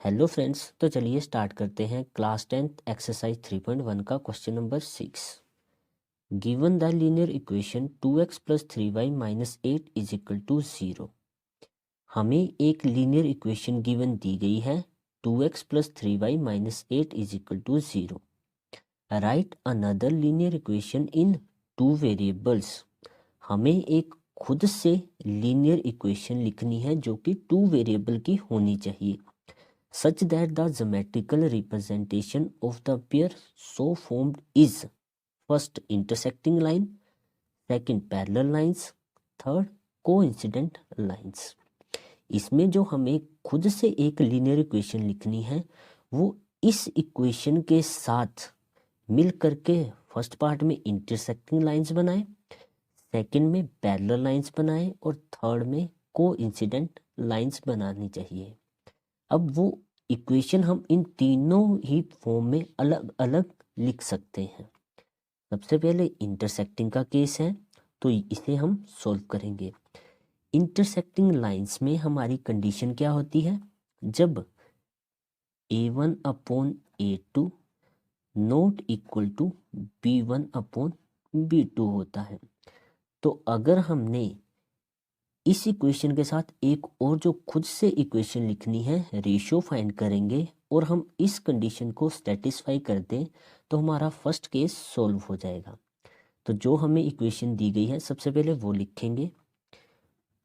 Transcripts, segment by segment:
Hello friends, तो चलिए start करते हैं क्लास 10th एक्सरसाइज 3.1 का question number 6। Given the linear equation 2x plus 3y minus 8 is equal to 0। हमें एक लीनियर इक्वेशन गिवन दी गई है 2x plus 3y minus 8 is equal to 0। Write another linear equation in two variables. हमें एक खुद से linear equation लिखनी है जो कि टू वेरिएबल की होनी चाहिए, such that the geometrical representation of the pair so formed is first intersecting line, second parallel lines, third coincident lines। इसमें जो हमें खुद से एक लीनियर इक्वेशन लिखनी है वो इस इक्वेशन के साथ मिल करके फर्स्ट पार्ट में इंटरसेक्टिंग लाइंस बनाए, सेकंड में पैरेलल लाइंस बनाए और थर्ड में कोइंसिडेंट लाइंस बनानी चाहिए। अब वो इक्वेशन हम इन तीनों ही फॉर्म में अलग अलग लिख सकते हैं। सबसे पहले इंटरसेक्टिंग का केस है तो इसे हम सॉल्व करेंगे। इंटरसेक्टिंग लाइंस में हमारी कंडीशन क्या होती है? जब a1 upon a2 not equal to b1 upon b2 होता है। तो अगर हमने इस इक्वेशन के साथ एक और जो खुद से इक्वेशन लिखनी है रेशियो फाइंड करेंगे और हम इस कंडीशन को सेटिस्फाई कर दें तो हमारा फर्स्ट केस सॉल्व हो जाएगा। तो जो हमें इक्वेशन दी गई है सबसे पहले वो लिखेंगे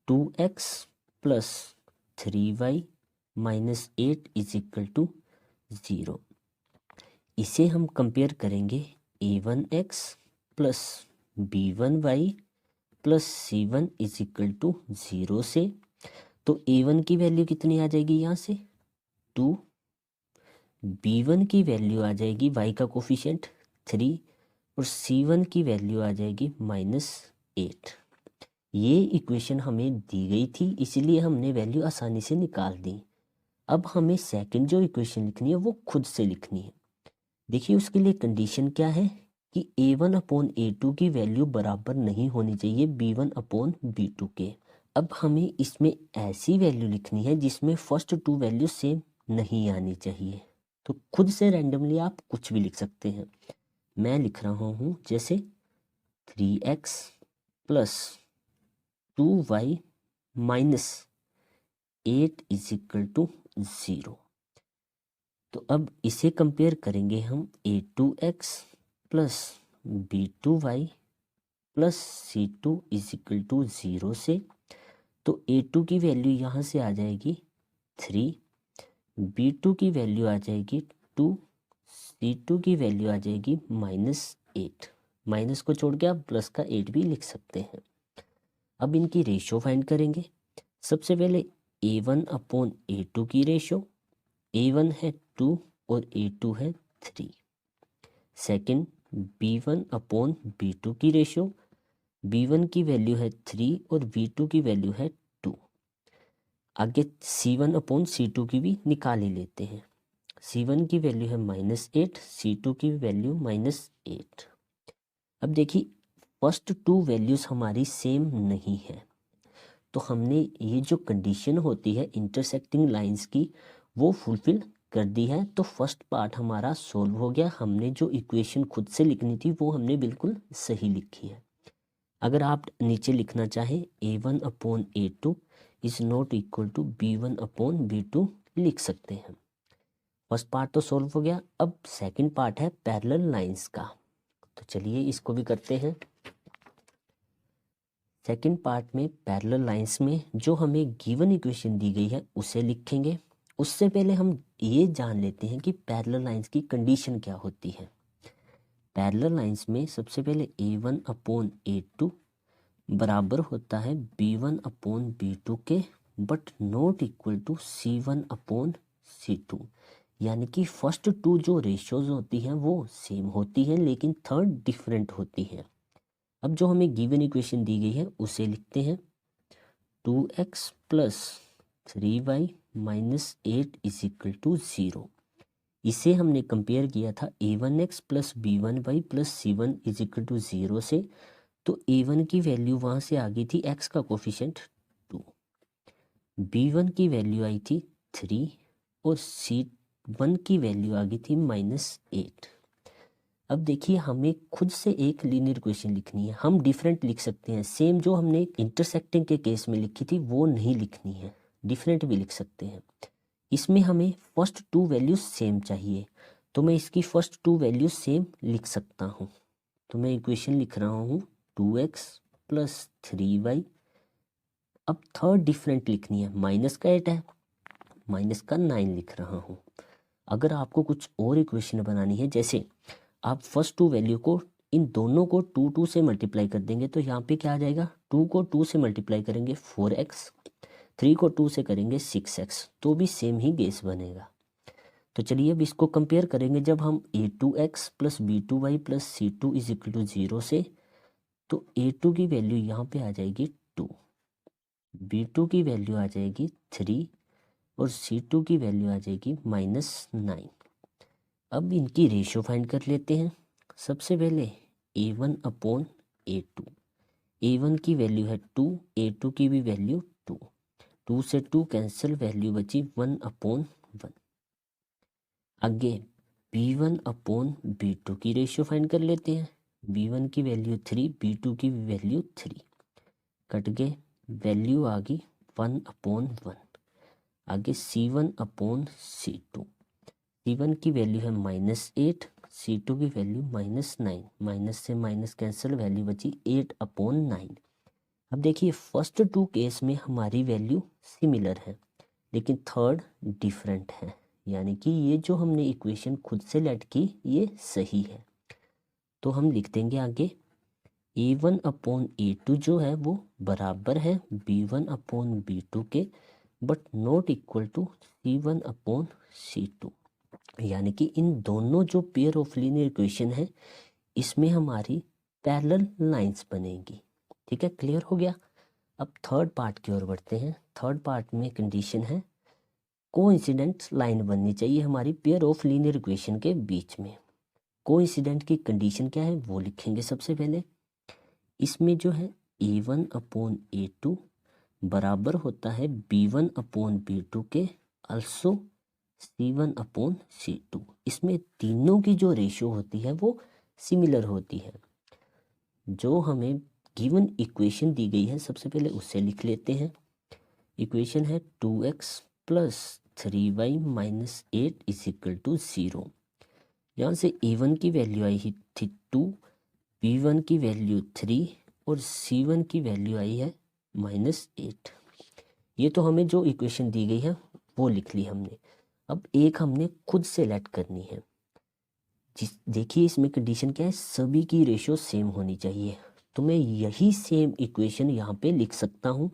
2x plus 3y minus 8 is equal to 0। इसे हम कंपेयर करेंगे a1x plus b1y plus c1 is equal to 0 से। तो a1 की वैल्यू कितनी आ जाएगी यहाँ से 2, b1 की वैल्यू आ जाएगी y का कोफिशिएंट 3 और c1 की वैल्यू आ जाएगी -8। ये इक्वेशन हमें दी गई थी इसलिए हमने वैल्यू आसानी से निकाल दी। अब हमें सेकंड जो इक्वेशन लिखनी है वो खुद से लिखनी है। देखिए उसके लिए कंडीशन क्या है कि a1 अपॉन a2 की वैल्यू बराबर नहीं होनी चाहिए b1 अपॉन b2 के। अब हमें इसमें ऐसी वैल्यू लिखनी है जिसमें फर्स्ट टू वैल्यू सेम नहीं आनी चाहिए। तो खुद से रैंडमली आप कुछ भी लिख सकते हैं। मैं लिख रहा हूँ जैसे 3x plus 2y minus 8 is equal to 0। तो अब इसे कंपेयर करेंगे हम a2x plus b2y plus c2 is equal to 0 से। तो a2 की वैल्यू यहाँ से आ जाएगी 3, b2 की वैल्यू आ जाएगी 2, c2 की वैल्यू आ जाएगी -8। माइनस को छोड़ के आप प्लस का 8 भी लिख सकते हैं। अब इनकी रेशियो फाइंड करेंगे। सबसे पहले a1 अपॉन a2 की रेशियो, a1 है 2 और a2 है 3। सेकंड b1 अपॉन b2 की रेशियो, b1 की वैल्यू है 3 और b2 की वैल्यू है 2। आगे c1 अपॉन c2 की भी निकाल ही लेते हैं। c1 की वैल्यू है -8, c2 की वैल्यू -8। अब देखिए फर्स्ट टू वैल्यूज हमारी सेम नहीं है तो हमने ये जो कंडीशन होती है इंटरसेक्टिंग लाइंस की वो फुलफिल कर दी है। तो फर्स्ट पार्ट हमारा सॉल्व हो गया। हमने जो इक्वेशन खुद से लिखनी थी वो हमने बिल्कुल सही लिखी है। अगर आप नीचे लिखना चाहें a1 upon a2 is not equal to b1 upon b2 लिख सकते हैं। फर्स्ट पार्ट तो सॉल्व हो गया। अब सेकंड पार्ट है पैरेलल लाइंस का, तो चलिए इसको भी करते हैं। सेकंड पार्ट में पैरेलल लाइंस में जो हमें गिवन इक्वेशन दी गई है उसे लिखेंगे। उससे पहले हम ये जान लेते हैं कि पैरेलल लाइंस की कंडीशन क्या होती है। पैरेलल लाइंस में सबसे पहले a1 अपॉन a2 बराबर होता है b1 अपॉन b2 के, but not equal to c1 upon c2। यानी कि फर्स्ट टू जो रेशियोज होती हैं वो सेम होती हैं लेकिन थर्ड डिफरेंट होती हैं। अब जो हमें गिवन इक्वेशन दी गई है उसे लिखते हैं 2x plus 3y minus 8 is equal to 0। इसे हमने कंपेयर किया था a1x plus b1y plus c1 is equal to 0 से। तो a1 की वैल्यू वहाँ से आ गई थी x का कोफिशिएंट 2, b1 की वैल्यू आई थी 3 और C1 की वैल्यू आ गई थी -8। अब देखिए हमें खुद से एक लीनियर इक्वेशन लिखनी है। हम डिफरेंट लिख सकते हैं, सेम जो हमने इंटरसेक्टिंग के केस में लिखी थी वो नहीं लिखनी है, डिफरेंट भी लिख सकते हैं। इसमें हमें फर्स्ट टू वैल्यूज सेम चाहिए, तो मैं इसकी फर्स्ट टू वैल्यूज सेम लिख सकता हूँ। तो मैं इक्वेशन लिख रहा हूँ 2x + 3y। अब थर्ड डिफरेंट लिखनी है, माइनस का 8 है, माइनस का 9 लिख रहा हूँ। अगर आपको कुछ और इक्वेशन बनानी है, जैसे आप फर्स्ट टू वैल्यू को इन दोनों को 2 से मल्टीप्लाई कर देंगे, तो यहाँ पे क्या आ जाएगा, 2 को 2 से मल्टीप्लाई करेंगे 4x, 3 को 2 से करेंगे 6x, तो भी सेम ही बेस बनेगा। तो चलिए अब इसको कंपेयर करेंगे। जब हम a2x + b2y + c2 = 0 से, तो a2 की वैल्यू यहाँ पे आ जाएगी 2, b2 की वैल्यू आ जाएगी 3 और c2 की वैल्यू आ जाएगी -9। अब इनकी रेशियो फाइंड कर लेते हैं। सबसे पहले a1/a2, a1 की वैल्यू है 2, a2 की भी वैल्यू 2, 2 से 2 कैंसिल, वैल्यू बची 1/1। आगे b1/b2 की रेशियो फाइंड कर लेते हैं। b1 की वैल्यू 3, b2 की वैल्यू 3, कट गए, वैल्यू आ गई 1/1। आगे c1/c2, c1 की वैल्यू है -8, c2 की वैल्यू -9, माइनस से माइनस कैंसिल, वैल्यू बची 8/9। अब देखिए फर्स्ट टू केस में हमारी वैल्यू सिमिलर है, लेकिन थर्ड डिफरेंट है, यानी कि ये जो हमने इक्वेशन खुद से लेट की ये सही है। तो हम लिख देंगे आगे a1/a2 जो है वो बराबर है b1/b2 के, but not equal to c1/c2, यानी कि इन दोनों जो पेयर ऑफ लीनियर इक्वेशन है इसमें हमारी पैरेलल लाइंस बनेगी। ठीक है, क्लियर हो गया। अब थर्ड पार्ट की ओर बढ़ते हैं। थर्ड पार्ट में कंडीशन है कोइंसिडेंट लाइन बननी चाहिए हमारी पेयर ऑफ लीनियर इक्वेशन के बीच में। कोइंसिडेंट की कंडीशन क्या है वो लिखेंगे सबसे पहले। इसमें जो है a1/a2 बराबर होता है b1/b2 के, अल्सो c1/c2। इसमें तीनों की जो रेशियो होती है वो सिमिलर होती है। जो हमें गिवन इक्वेशन दी गई है सबसे पहले उसे लिख लेते हैं। इक्वेशन है 2x + 3y - 8 = 0। यहाँ से a1 की वैल्यू आई थी 2, b1 की वैल्यू 3 और c1 की वैल्यू आई है -8। ये तो हमें जो इक्वेशन दी गई है वो लिख ली हमने। अब एक हमने खुद से लेट करनी है। देखिए इसमें कंडीशन क्या है, सभी की रेशियो सेम होनी चाहिए, तो मैं यही सेम इक्वेशन यहाँ पे लिख सकता हूँ।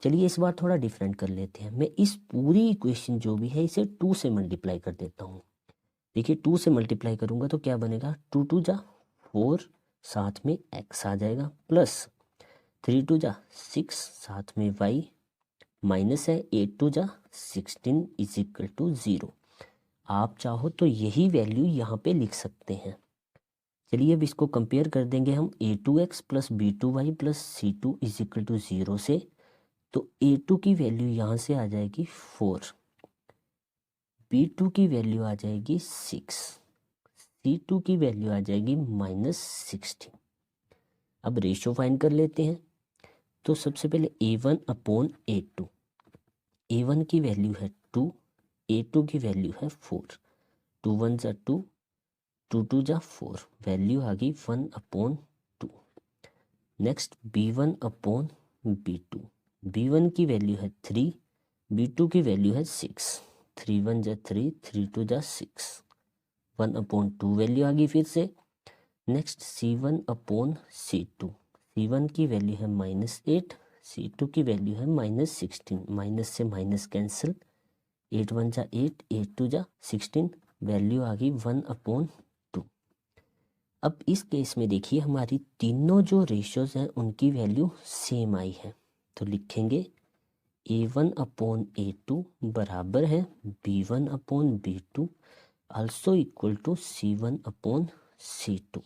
चलिए इस बार थोड़ा डिफरेंट कर लेते हैं। मैं इस पूरी इक्वेशन जो भी है इसे 2 से मल्टीप्लाई कर देता हूँ। देखिए 2 से मल्टीप्लाई करूँगा तो क्या बनेगा, 2 2 जा 4, साथ में x आ जाएगा, प्लस 3 2 जा 6, साथ में y, माइनस है 8 2 जा 16 = 0। आप चाहो तो यही वैल्यू यहाँ पे लिख सकते हैं। चलिए अब इसको कंपेयर कर देंगे हम a2x + b2y + c2 = 0 से। तो a2 की वैल्यू यहाँ से आ जाएगी 4, b2 की वैल्यू आ जाएगी 6, c2 की वैल्यू आ जाएगी -16। अब रेशियो फाइंड कर लेते हैं। तो सबसे पहले a1/a2, a1 की वैल्यू है 2, a2 की वैल्यू है 4, 2 1 जा 2, 2 2 जा 4, वैल्यू आ गई 1/2। नेक्स्ट b1/b2, b1 की वैल्यू है 3, b2 की वैल्यू है 6, 3 1 जा 3, 3 2 जा 6, 1/2 वैल्यू आ गई फिर से। नेक्स्ट c1/c2, c1 की वैल्यू है -8, c2 की वैल्यू है -16, माइनस से माइनस कैंसिल, 8 1 जा 8, 8 2 जा 16, वैल्यू आ गई 1/2। अब इस केस में देखिए हमारी तीनों जो रेशियोज हैं उनकी वैल्यू सेम आई है, तो लिखेंगे a1/a2 बराबर है b1/b2 also equal to c1/c2।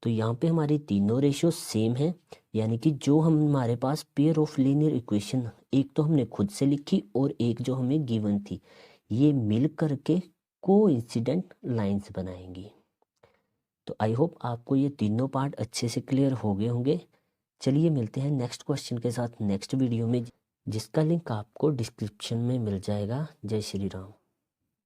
तो यहाँ पे हमारी तीनों रेशियो सेम है, यानी कि जो हमारे पास पेयर ऑफ लीनियर इक्वेशन, एक तो हमने खुद से लिखी और एक जो हमें गिवन थी, ये मिल करके कोइंसिडेंट लाइंस बनाएंगी। तो आई होप आपको ये तीनों पार्ट अच्छे से क्लियर हो गए होंगे। चलिए मिलते हैं नेक्स्ट क्वेश्चन के साथ नेक्स्ट वीडियो में, जिसका लिंक आपको डिस्क्रिप्शन में मिल जाएगा। जय श्री राम।